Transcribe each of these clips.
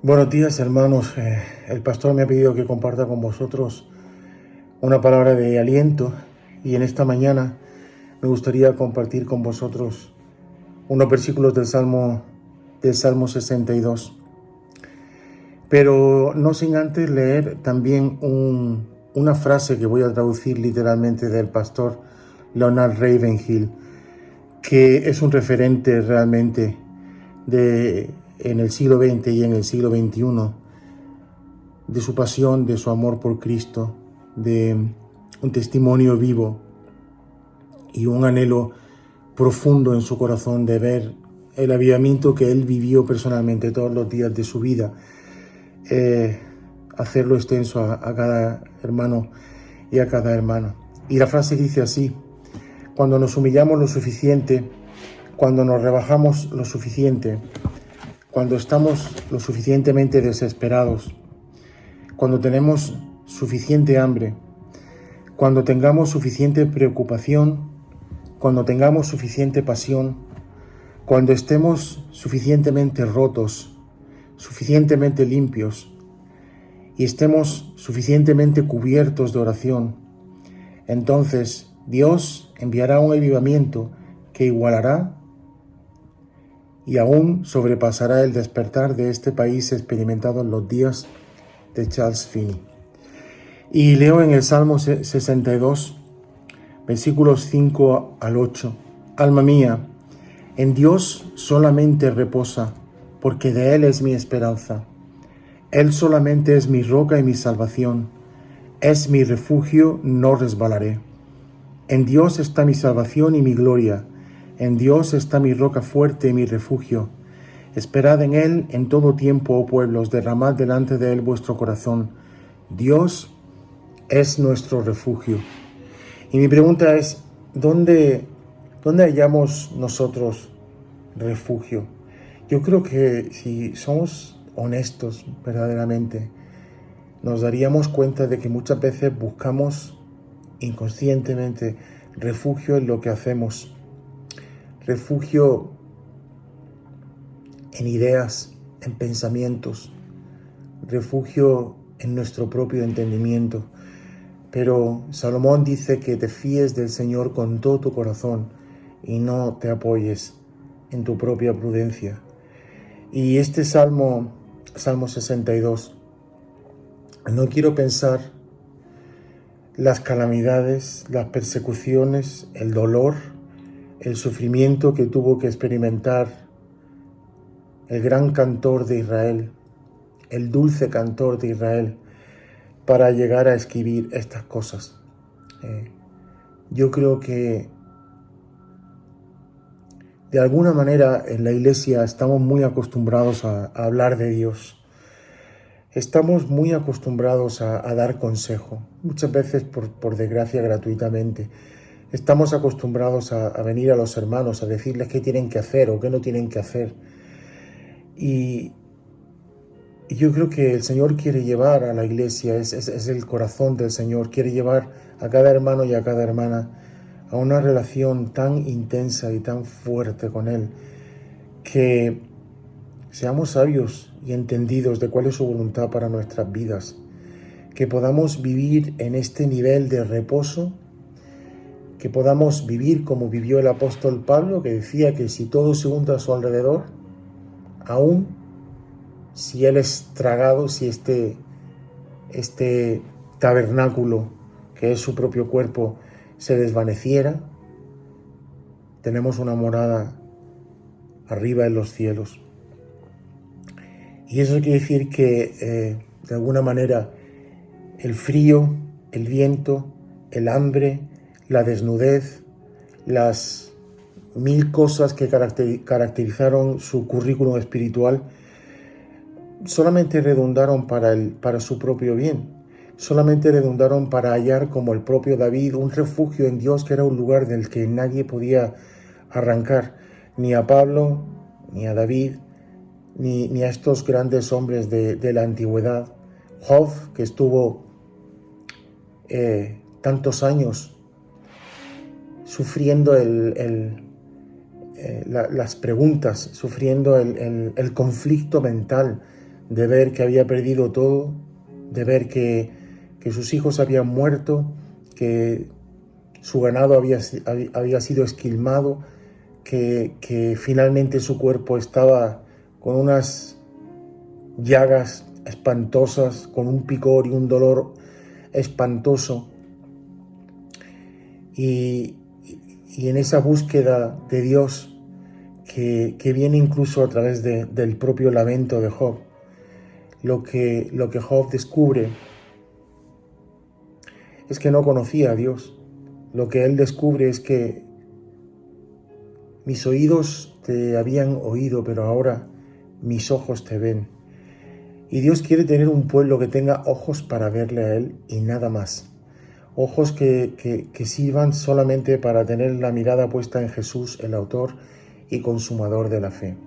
Buenos días, hermanos. El pastor me ha pedido que comparta con vosotros una palabra de aliento y en esta mañana me gustaría compartir con vosotros unos versículos del Salmo 62. Pero no sin antes leer también una frase que voy a traducir literalmente del pastor Leonard Ravenhill, que es un referente realmente en el siglo XX y en el siglo XXI, de su pasión, de su amor por Cristo, de un testimonio vivo y un anhelo profundo en su corazón de ver el avivamiento que él vivió personalmente todos los días de su vida, hacerlo extenso a cada hermano y a cada hermana. Y la frase dice así: cuando nos humillamos lo suficiente, cuando nos rebajamos lo suficiente, cuando estamos lo suficientemente desesperados, cuando tenemos suficiente hambre, cuando tengamos suficiente preocupación, cuando tengamos suficiente pasión, cuando estemos suficientemente rotos, suficientemente limpios y estemos suficientemente cubiertos de oración, entonces Dios enviará un avivamiento que igualará y aún sobrepasará el despertar de este país experimentado en los días de Charles Finney. Y leo en el Salmo 62, versículos 5 al 8. Alma mía, en Dios solamente reposa, porque de Él es mi esperanza. Él solamente es mi roca y mi salvación. Es mi refugio, no resbalaré. En Dios está mi salvación y mi gloria. En Dios está mi roca fuerte y mi refugio. Esperad en Él en todo tiempo, oh pueblos, derramad delante de Él vuestro corazón. Dios es nuestro refugio. Y mi pregunta es, ¿dónde hallamos nosotros refugio? Yo creo que si somos honestos verdaderamente, nos daríamos cuenta de que muchas veces buscamos inconscientemente refugio en lo que hacemos, refugio en ideas, en pensamientos, refugio en nuestro propio entendimiento. Pero Salomón dice que te fíes del Señor con todo tu corazón y no te apoyes en tu propia prudencia. Y este Salmo 62, no quiero pensar las calamidades, las persecuciones, el dolor, el sufrimiento que tuvo que experimentar el gran cantor de Israel, el dulce cantor de Israel, para llegar a escribir estas cosas. Yo creo que de alguna manera en la iglesia estamos muy acostumbrados a hablar de Dios. Estamos muy acostumbrados a dar consejo, muchas veces por desgracia gratuitamente. Estamos acostumbrados a venir a los hermanos a decirles qué tienen que hacer o qué no tienen que hacer. Y yo creo que el Señor quiere llevar a la iglesia, es el corazón del Señor, quiere llevar a cada hermano y a cada hermana a una relación tan intensa y tan fuerte con Él, que seamos sabios y entendidos de cuál es su voluntad para nuestras vidas, que podamos vivir en este nivel de reposo, que podamos vivir como vivió el apóstol Pablo, que decía que si todo se hunde a su alrededor, aún si Él es tragado, si este tabernáculo que es su propio cuerpo se desvaneciera, tenemos una morada arriba en los cielos. Y eso quiere decir que de alguna manera el frío, el viento, el hambre, la desnudez, las 1000 cosas que caracterizaron su currículum espiritual solamente redundaron para su propio bien. Solamente redundaron para hallar, como el propio David, un refugio en Dios, que era un lugar del que nadie podía arrancar, ni a Pablo, ni a David, ni a estos grandes hombres de la antigüedad. Job, que estuvo tantos años sufriendo las preguntas, sufriendo el conflicto mental de ver que había perdido todo, de ver que sus hijos habían muerto, que su ganado había sido esquilmado, que finalmente su cuerpo estaba con unas llagas espantosas, con un picor y un dolor espantoso. Y en esa búsqueda de Dios que viene incluso a través del propio lamento de Job, lo que Job descubre es que no conocía a Dios. Lo que él descubre es que mis oídos te habían oído, pero ahora mis ojos te ven. Y Dios quiere tener un pueblo que tenga ojos para verle a Él y nada más. Ojos que sirvan solamente para tener la mirada puesta en Jesús, el autor y consumador de la fe.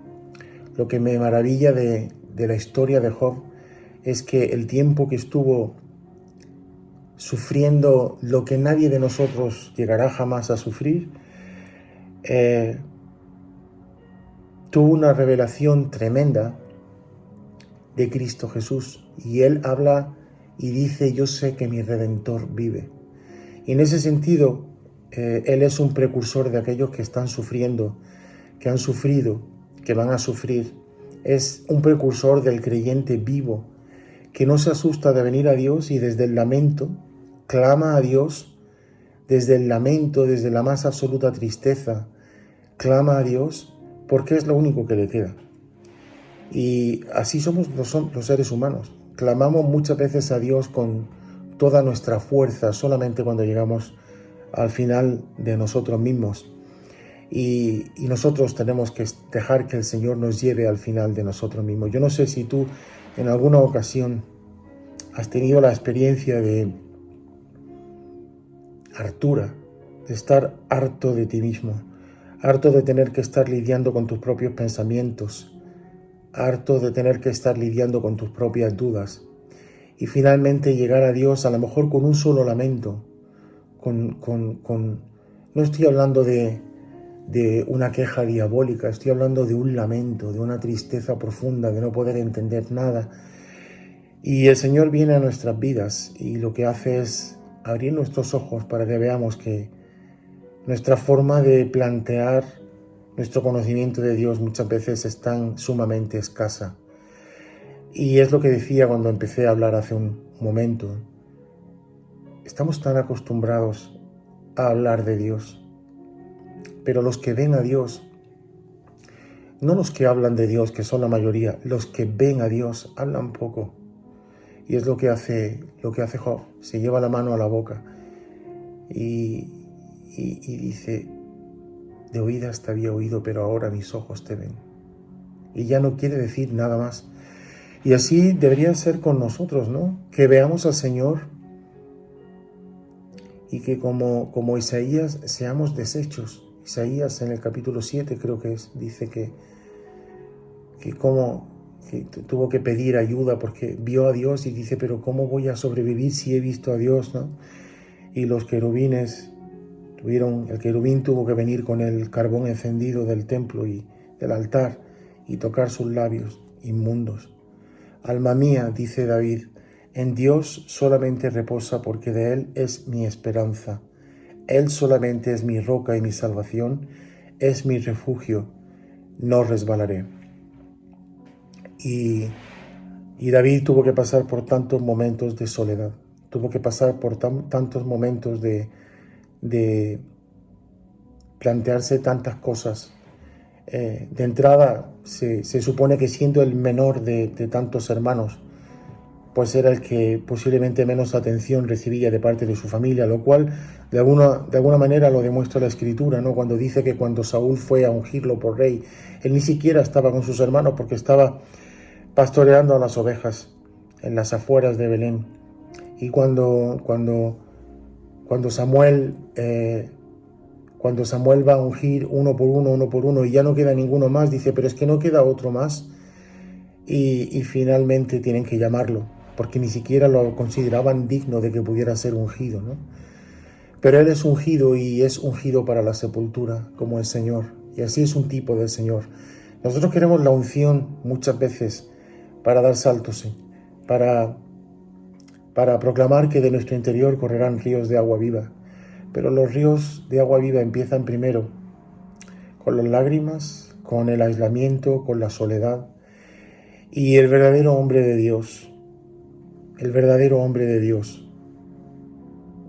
Lo que me maravilla de la historia de Job es que el tiempo que estuvo sufriendo lo que nadie de nosotros llegará jamás a sufrir, tuvo una revelación tremenda de Cristo Jesús. Y él habla y dice: yo sé que mi Redentor vive. Y en ese sentido, él es un precursor de aquellos que están sufriendo, que han sufrido, que van a sufrir. Es un precursor del creyente vivo, que no se asusta de venir a Dios y desde el lamento clama a Dios, desde el lamento, desde la más absoluta tristeza, clama a Dios, porque es lo único que le queda. Y así somos los seres humanos. Clamamos muchas veces a Dios con toda nuestra fuerza, solamente cuando llegamos al final de nosotros mismos. Y nosotros tenemos que dejar que el Señor nos lleve al final de nosotros mismos. Yo no sé si tú en alguna ocasión has tenido la experiencia de hartura, de estar harto de ti mismo, harto de tener que estar lidiando con tus propios pensamientos, harto de tener que estar lidiando con tus propias dudas y finalmente llegar a Dios a lo mejor con un solo lamento, no estoy hablando de una queja diabólica, estoy hablando de un lamento, de una tristeza profunda, de no poder entender nada. Y el Señor viene a nuestras vidas y lo que hace es abrir nuestros ojos para que veamos que nuestra forma de plantear nuestro conocimiento de Dios muchas veces es tan sumamente escasa. Y es lo que decía cuando empecé a hablar hace un momento. Estamos tan acostumbrados a hablar de Dios, pero los que ven a Dios, no los que hablan de Dios, que son la mayoría, los que ven a Dios hablan poco. Y es lo que hace Job, se lleva la mano a la boca y dice: de oídas te había oído, pero ahora mis ojos te ven. Y ya no quiere decir nada más. Y así debería ser con nosotros, ¿no? Que veamos al Señor y que como Isaías seamos deshechos. Isaías en el capítulo 7 creo que es, dice que tuvo que pedir ayuda porque vio a Dios y dice: pero ¿cómo voy a sobrevivir si he visto a Dios, ¿no? Y los querubines el querubín tuvo que venir con el carbón encendido del templo y del altar y tocar sus labios inmundos. Alma mía, dice David, en Dios solamente reposa, porque de Él es mi esperanza. Él solamente es mi roca y mi salvación, es mi refugio, no resbalaré. Y David tuvo que pasar por tantos momentos de soledad, tuvo que pasar por tantos momentos de plantearse tantas cosas. De entrada se supone que siendo el menor de tantos hermanos, pues era el que posiblemente menos atención recibía de parte de su familia, lo cual de alguna manera lo demuestra la Escritura, ¿no? Cuando dice que cuando Saúl fue a ungirlo por rey, él ni siquiera estaba con sus hermanos porque estaba pastoreando a las ovejas en las afueras de Belén. Y cuando Samuel va a ungir uno por uno y ya no queda ninguno más, dice: pero es que no queda otro más. Y finalmente tienen que llamarlo, porque ni siquiera lo consideraban digno de que pudiera ser ungido, ¿no? Pero él es ungido y es ungido para la sepultura, como el Señor. Y así es un tipo del Señor. Nosotros queremos la unción muchas veces para dar saltos, sí, para proclamar que de nuestro interior correrán ríos de agua viva. Pero los ríos de agua viva empiezan primero con las lágrimas, con el aislamiento, con la soledad. Y el verdadero hombre de Dios,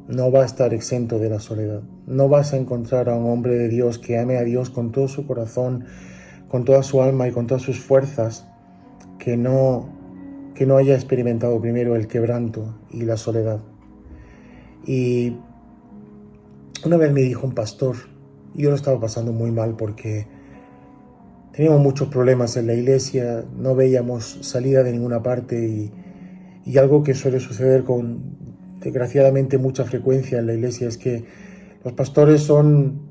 no va a estar exento de la soledad. No vas a encontrar a un hombre de Dios que ame a Dios con todo su corazón, con toda su alma y con todas sus fuerzas, que no haya experimentado primero el quebranto y la soledad. Y una vez me dijo un pastor, y yo lo estaba pasando muy mal porque teníamos muchos problemas en la iglesia, no veíamos salida de ninguna parte y algo que suele suceder con, desgraciadamente, mucha frecuencia en la iglesia es que los pastores son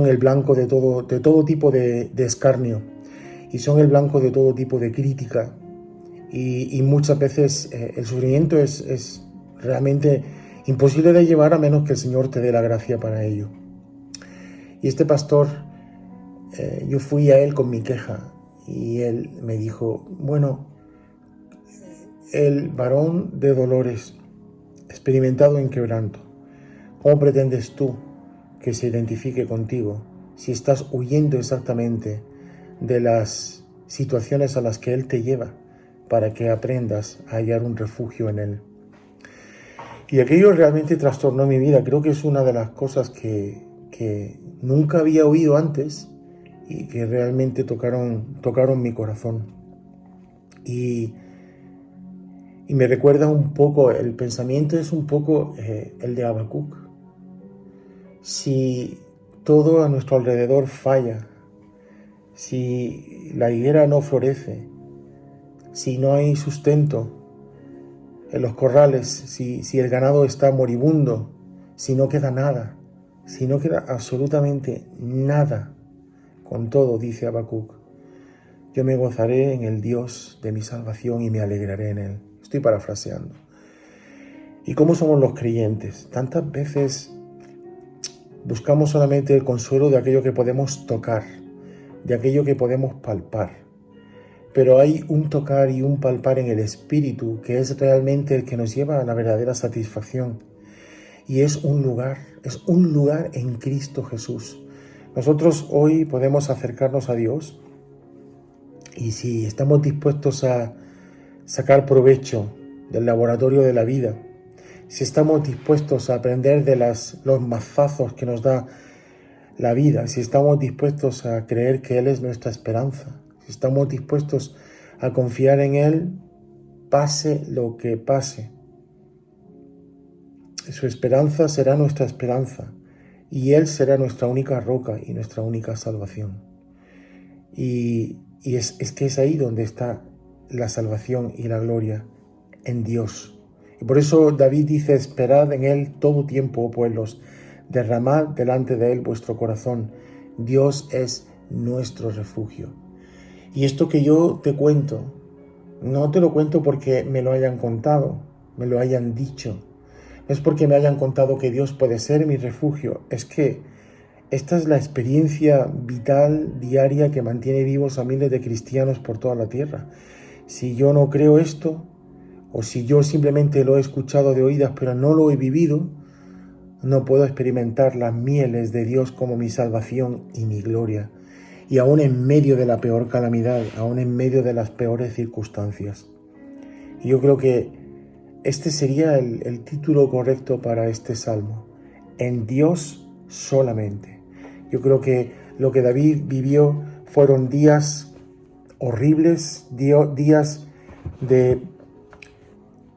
el blanco de todo tipo de escarnio y son el blanco de todo tipo de crítica y muchas veces el sufrimiento es realmente imposible de llevar a menos que el Señor te dé la gracia para ello. Y este pastor, yo fui a él con mi queja y él me dijo, bueno, el varón de dolores, experimentado en quebranto, ¿cómo pretendes tú que se identifique contigo si estás huyendo exactamente de las situaciones a las que Él te lleva para que aprendas a hallar un refugio en Él? Y aquello realmente trastornó mi vida. Creo que es una de las cosas que nunca había oído antes y que realmente tocaron mi corazón. Y me recuerda un poco, el pensamiento es un poco el de Habacuc. Si todo a nuestro alrededor falla, si la higuera no florece, si no hay sustento en los corrales, si el ganado está moribundo, si no queda nada, si no queda absolutamente nada, con todo, dice Habacuc, yo me gozaré en el Dios de mi salvación y me alegraré en Él. Estoy parafraseando. ¿Y cómo somos los creyentes? Tantas veces buscamos solamente el consuelo de aquello que podemos tocar, de aquello que podemos palpar. Pero hay un tocar y un palpar en el Espíritu que es realmente el que nos lleva a la verdadera satisfacción. Y es un lugar en Cristo Jesús. Nosotros hoy podemos acercarnos a Dios y si estamos dispuestos a sacar provecho del laboratorio de la vida, si estamos dispuestos a aprender de los mazazos que nos da la vida, si estamos dispuestos a creer que Él es nuestra esperanza, si estamos dispuestos a confiar en Él, pase lo que pase, su esperanza será nuestra esperanza y Él será nuestra única roca y nuestra única salvación. Y es que es ahí donde está la salvación y la gloria, en Dios. Y por eso David dice, esperad en Él todo tiempo, oh pueblos, derramad delante de Él vuestro corazón. Dios es nuestro refugio. Y esto que yo te cuento, no te lo cuento porque me lo hayan contado, me lo hayan dicho. No es porque me hayan contado que Dios puede ser mi refugio, es que esta es la experiencia vital, diaria, que mantiene vivos a miles de cristianos por toda la tierra. Si yo no creo esto, o si yo simplemente lo he escuchado de oídas pero no lo he vivido, no puedo experimentar las mieles de Dios como mi salvación y mi gloria. Y aún en medio de la peor calamidad, aún en medio de las peores circunstancias. Y yo creo que este sería el título correcto para este salmo. En Dios solamente. Yo creo que lo que David vivió fueron días horribles, días de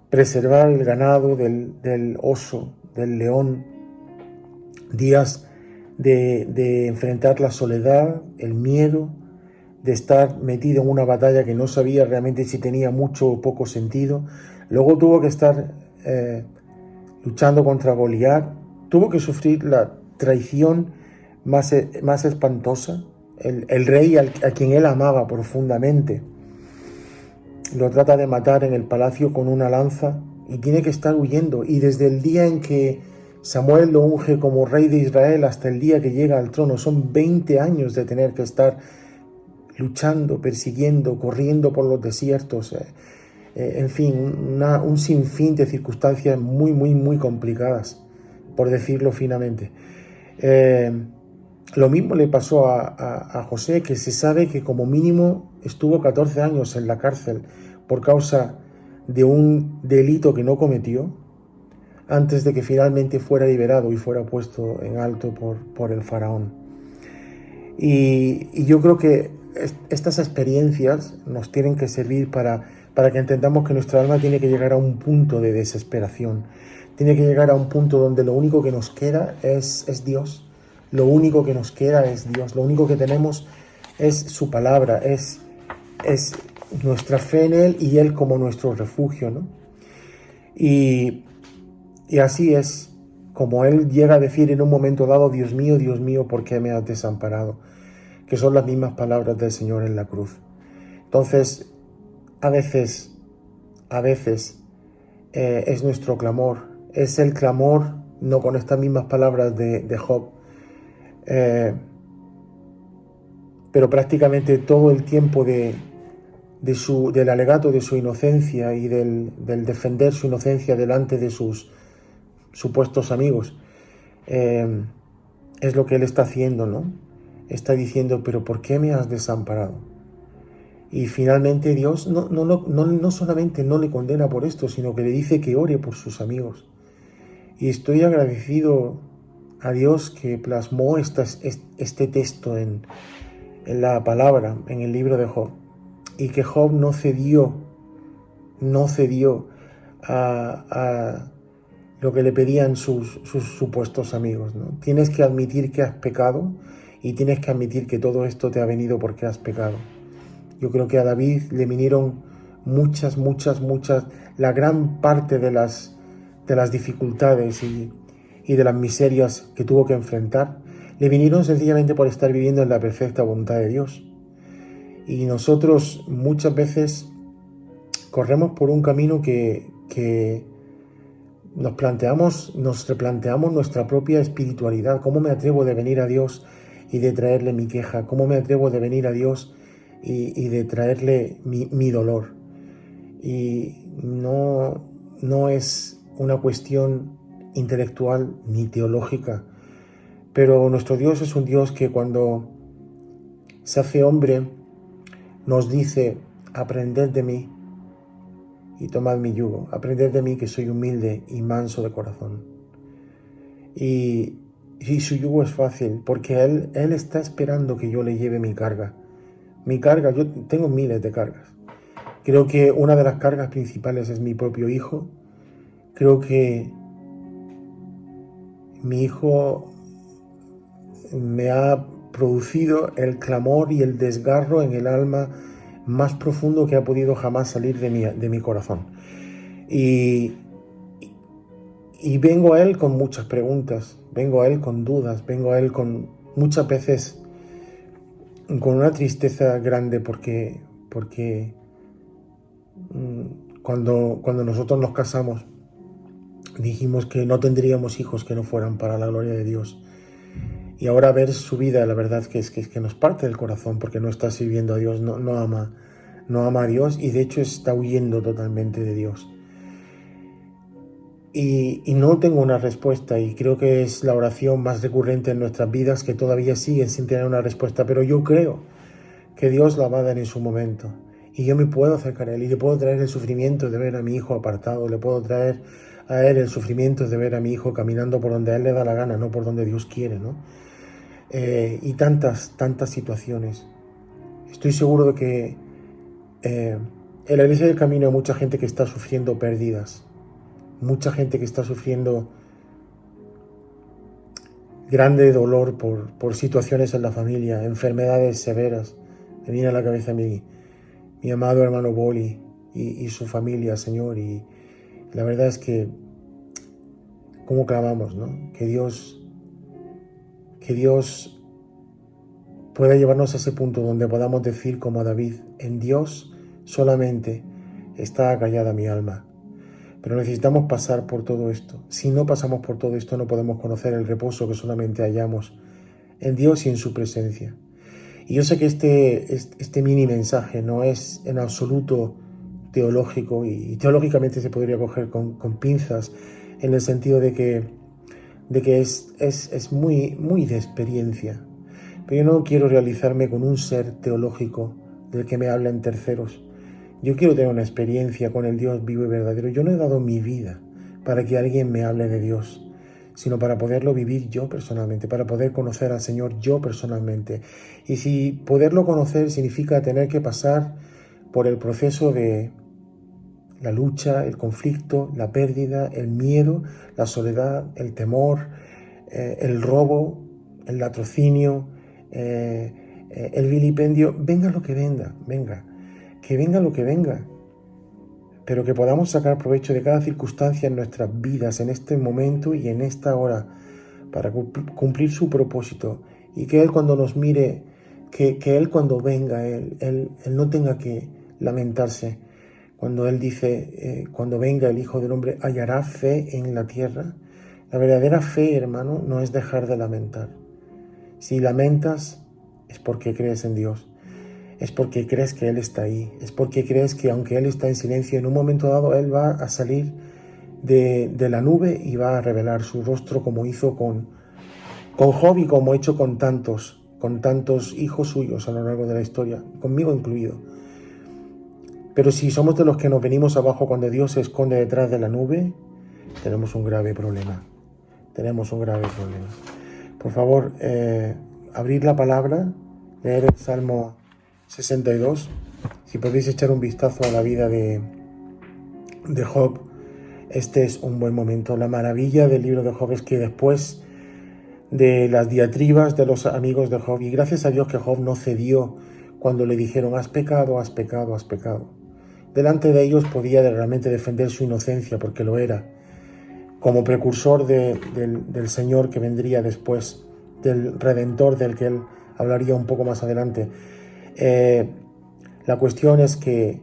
preservar el ganado del oso, del león, días de enfrentar la soledad, el miedo, de estar metido en una batalla que no sabía realmente si tenía mucho o poco sentido. Luego tuvo que estar luchando contra Goliat, tuvo que sufrir la traición más espantosa. El rey a quien él amaba profundamente lo trata de matar en el palacio con una lanza y tiene que estar huyendo. Y desde el día en que Samuel lo unge como rey de Israel hasta el día que llega al trono, son 20 años de tener que estar luchando, persiguiendo, corriendo por los desiertos, en fin, un sinfín de circunstancias muy, muy, muy complicadas, por decirlo finamente. Lo mismo le pasó a José, que se sabe que como mínimo estuvo 14 años en la cárcel por causa de un delito que no cometió, antes de que finalmente fuera liberado y fuera puesto en alto por el faraón. Y yo creo que estas experiencias nos tienen que servir para que entendamos que nuestra alma tiene que llegar a un punto de desesperación, tiene que llegar a un punto donde lo único que nos queda es Dios, lo único que nos queda es Dios, lo único que tenemos es su palabra, es nuestra fe en Él y Él como nuestro refugio, ¿no? Y así es como Él llega a decir en un momento dado: Dios mío, ¿por qué me has desamparado? Que son las mismas palabras del Señor en la cruz. Entonces, a veces es nuestro clamor, es el clamor, no con estas mismas palabras de Job, pero prácticamente todo el tiempo del alegato de su inocencia y del defender su inocencia delante de sus supuestos amigos, es lo que él está haciendo, ¿no? Está diciendo: pero ¿por qué me has desamparado? Y finalmente Dios no solamente no le condena por esto, sino que le dice que ore por sus amigos. Y estoy agradecido a Dios que plasmó este texto en la palabra, en el libro de Job, y que Job no cedió a lo que le pedían sus supuestos amigos, ¿no? Tienes que admitir que has pecado y tienes que admitir que todo esto te ha venido porque has pecado. Yo creo que a David le vinieron muchas, la gran parte de las dificultades y de las miserias que tuvo que enfrentar, le vinieron sencillamente por estar viviendo en la perfecta voluntad de Dios. Y nosotros muchas veces corremos por un camino que nos replanteamos nuestra propia espiritualidad. ¿Cómo me atrevo de venir a Dios y de traerle mi queja? ¿Cómo me atrevo de venir a Dios y de traerle mi dolor? Y no es una cuestión intelectual ni teológica, pero nuestro Dios es un Dios que cuando se hace hombre nos dice: aprended de mí y tomad mi yugo, aprended de mí que soy humilde y manso de corazón. Y su yugo es fácil, porque Él está esperando que yo le lleve mi carga. Mi carga, yo tengo miles de cargas. Creo que una de las cargas principales es mi propio hijo. Creo que mi hijo me ha producido el clamor y el desgarro en el alma más profundo que ha podido jamás salir de mi corazón. Y vengo a Él con muchas preguntas, vengo a Él con dudas, vengo a Él con muchas veces con una tristeza grande porque cuando nosotros nos casamos dijimos que no tendríamos hijos que no fueran para la gloria de Dios. Y ahora ver su vida, la verdad que es que nos parte del corazón, porque no está sirviendo a Dios, no ama a Dios, y de hecho está huyendo totalmente de Dios. Y no tengo una respuesta, y creo que es la oración más recurrente en nuestras vidas, que todavía siguen sin tener una respuesta, pero yo creo que Dios la va a dar en su momento. Y yo me puedo acercar a Él y le puedo traer el sufrimiento de ver a mi hijo apartado, le puedo traer a Él el sufrimiento de ver a mi hijo caminando por donde a Él le da la gana, no por donde Dios quiere, ¿no? Y tantas situaciones. Estoy seguro de que en la Iglesia del Camino hay mucha gente que está sufriendo pérdidas, mucha gente que está sufriendo grande dolor por situaciones en la familia, enfermedades severas. Me viene a la cabeza mi amado hermano Boli y su familia, Señor, y la verdad es que cómo clamamos, ¿no? Que Dios pueda llevarnos a ese punto donde podamos decir como a David: en Dios solamente está acallada mi alma. Pero necesitamos pasar por todo esto. Si no pasamos por todo esto, no podemos conocer el reposo que solamente hallamos en Dios y en su presencia. Y yo sé que este mini mensaje no es en absoluto teológico, y teológicamente se podría coger con pinzas, en el sentido de que es muy, muy de experiencia. Pero yo no quiero realizarme con un ser teológico del que me hablan terceros. Yo quiero tener una experiencia con el Dios vivo y verdadero. Yo no he dado mi vida para que alguien me hable de Dios, sino para poderlo vivir yo personalmente, para poder conocer al Señor yo personalmente. Y si poderlo conocer significa tener que pasar por el proceso de la lucha, el conflicto, la pérdida, el miedo, la soledad, el temor, el robo, el latrocinio, el vilipendio, venga lo que venga, que venga lo que venga, pero que podamos sacar provecho de cada circunstancia en nuestras vidas, en este momento y en esta hora, para cumplir su propósito, y que Él cuando nos mire, que Él cuando venga, Él no tenga que lamentarse. Cuando Él dice, cuando venga el Hijo del Hombre, ¿hallará fe en la tierra? La verdadera fe, hermano, no es dejar de lamentar. Si lamentas, es porque crees en Dios. Es porque crees que Él está ahí. Es porque crees que aunque Él está en silencio, en un momento dado Él va a salir de la nube y va a revelar su rostro, como hizo con Job y como ha hecho con tantos hijos suyos a lo largo de la historia, conmigo incluido. Pero si somos de los que nos venimos abajo cuando Dios se esconde detrás de la nube, tenemos un grave problema. Por favor, abrir la palabra, leer el Salmo 62. Si podéis echar un vistazo a la vida de Job, este es un buen momento. La maravilla del libro de Job es que después de las diatribas de los amigos de Job, y gracias a Dios que Job no cedió cuando le dijeron, has pecado. Delante de ellos podía realmente defender su inocencia, porque lo era, como precursor del Señor que vendría después, del Redentor del que él hablaría un poco más adelante. La cuestión es que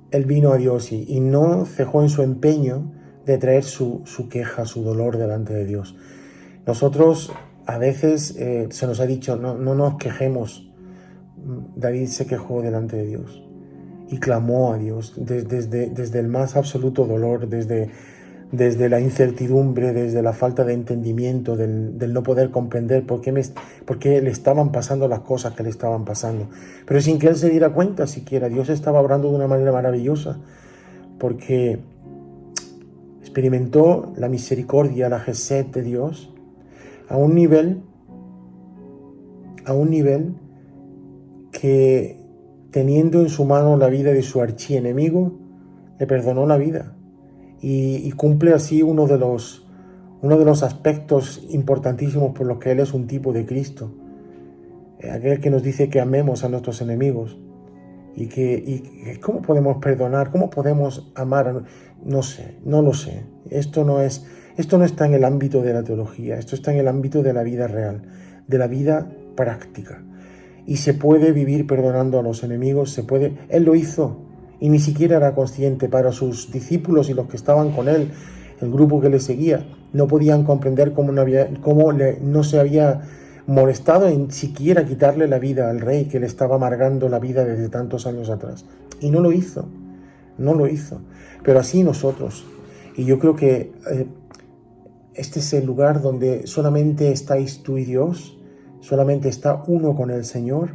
él vino a Dios y no cejó en su empeño de traer su queja, su dolor delante de Dios. Nosotros a veces se nos ha dicho, no nos quejemos. David se quejó delante de Dios y clamó a Dios desde el más absoluto dolor, desde la incertidumbre, desde la falta de entendimiento, del no poder comprender por qué le estaban pasando las cosas que le estaban pasando. Pero sin que él se diera cuenta siquiera, Dios estaba obrando de una manera maravillosa, porque experimentó la misericordia, la gesed de Dios a un nivel que, teniendo en su mano la vida de su archienemigo, le perdonó la vida. Y cumple así uno de los aspectos importantísimos por los que Él es un tipo de Cristo, aquel que nos dice que amemos a nuestros enemigos. Y ¿cómo podemos perdonar? ¿Cómo podemos amar? No lo sé. Esto no está en el ámbito de la teología, esto está en el ámbito de la vida real, de la vida práctica. Y se puede vivir perdonando a los enemigos, Él lo hizo. Y ni siquiera era consciente. Para sus discípulos y los que estaban con él, el grupo que le seguía, no podían comprender cómo no se había molestado en siquiera quitarle la vida al rey que le estaba amargando la vida desde tantos años atrás. Y no lo hizo. Pero así nosotros. Y yo creo que este es el lugar donde solamente estáis tú y Dios, solamente está uno con el Señor,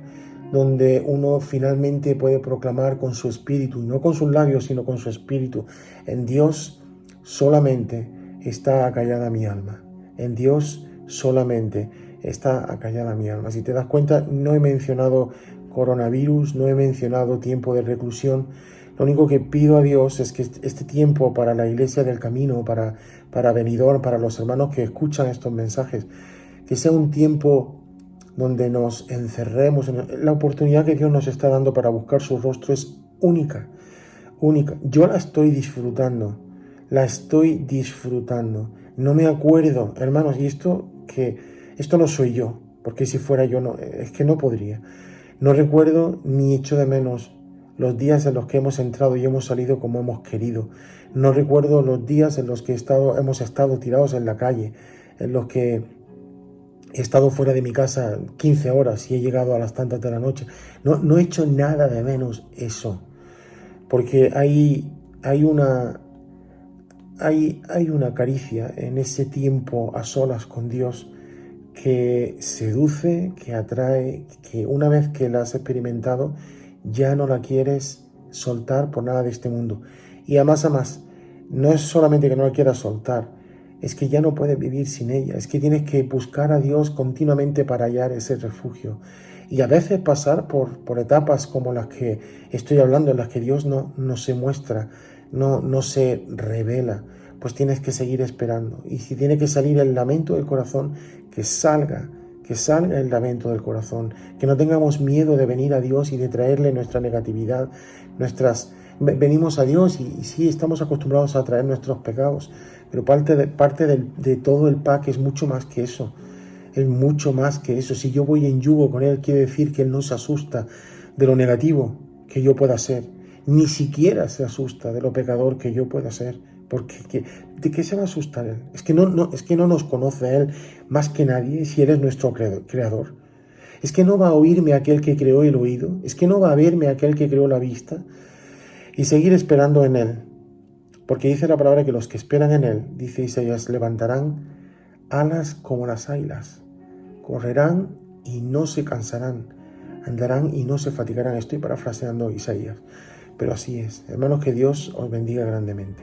donde uno finalmente puede proclamar con su espíritu, no con sus labios, sino con su espíritu: en Dios solamente está acallada mi alma. En Dios solamente está acallada mi alma. Si te das cuenta, no he mencionado coronavirus, no he mencionado tiempo de reclusión. Lo único que pido a Dios es que este tiempo para la Iglesia del Camino, para Benidorm, para los hermanos que escuchan estos mensajes, que sea un tiempo donde nos encerremos. La oportunidad que Dios nos está dando para buscar su rostro es única. Yo la estoy disfrutando. No me acuerdo, hermanos, y esto no soy yo, porque si fuera yo, es que no podría. No recuerdo ni echo de menos los días en los que hemos entrado y hemos salido como hemos querido. No recuerdo los días en los que hemos estado tirados en la calle, en los que he estado fuera de mi casa 15 horas y he llegado a las tantas de la noche. No he hecho nada de menos eso, porque hay una caricia en ese tiempo a solas con Dios que seduce, que atrae, que una vez que la has experimentado ya no la quieres soltar por nada de este mundo. Y a más, no es solamente que no la quieras soltar, es que ya no puedes vivir sin ella, es que tienes que buscar a Dios continuamente para hallar ese refugio. Y a veces pasar por etapas como las que estoy hablando, en las que Dios no se muestra, no se revela, pues tienes que seguir esperando. Y si tiene que salir el lamento del corazón, que salga el lamento del corazón, que no tengamos miedo de venir a Dios y de traerle nuestra negatividad, venimos a Dios y sí estamos acostumbrados a traer nuestros pecados, pero parte de todo el pack es mucho más que eso. Es mucho más que eso. Si yo voy en yugo con Él, quiere decir que Él no se asusta de lo negativo que yo pueda ser. Ni siquiera se asusta de lo pecador que yo pueda ser. Porque ¿de qué se va a asustar Él? Es que no nos conoce a Él más que nadie si Él es nuestro creador. Es que no va a oírme aquel que creó el oído. Es que no va a verme aquel que creó la vista. Y seguir esperando en Él. Porque dice la palabra que los que esperan en Él, dice Isaías, levantarán alas como las águilas. Correrán y no se cansarán, andarán y no se fatigarán. Estoy parafraseando Isaías, pero así es. Hermanos, que Dios os bendiga grandemente.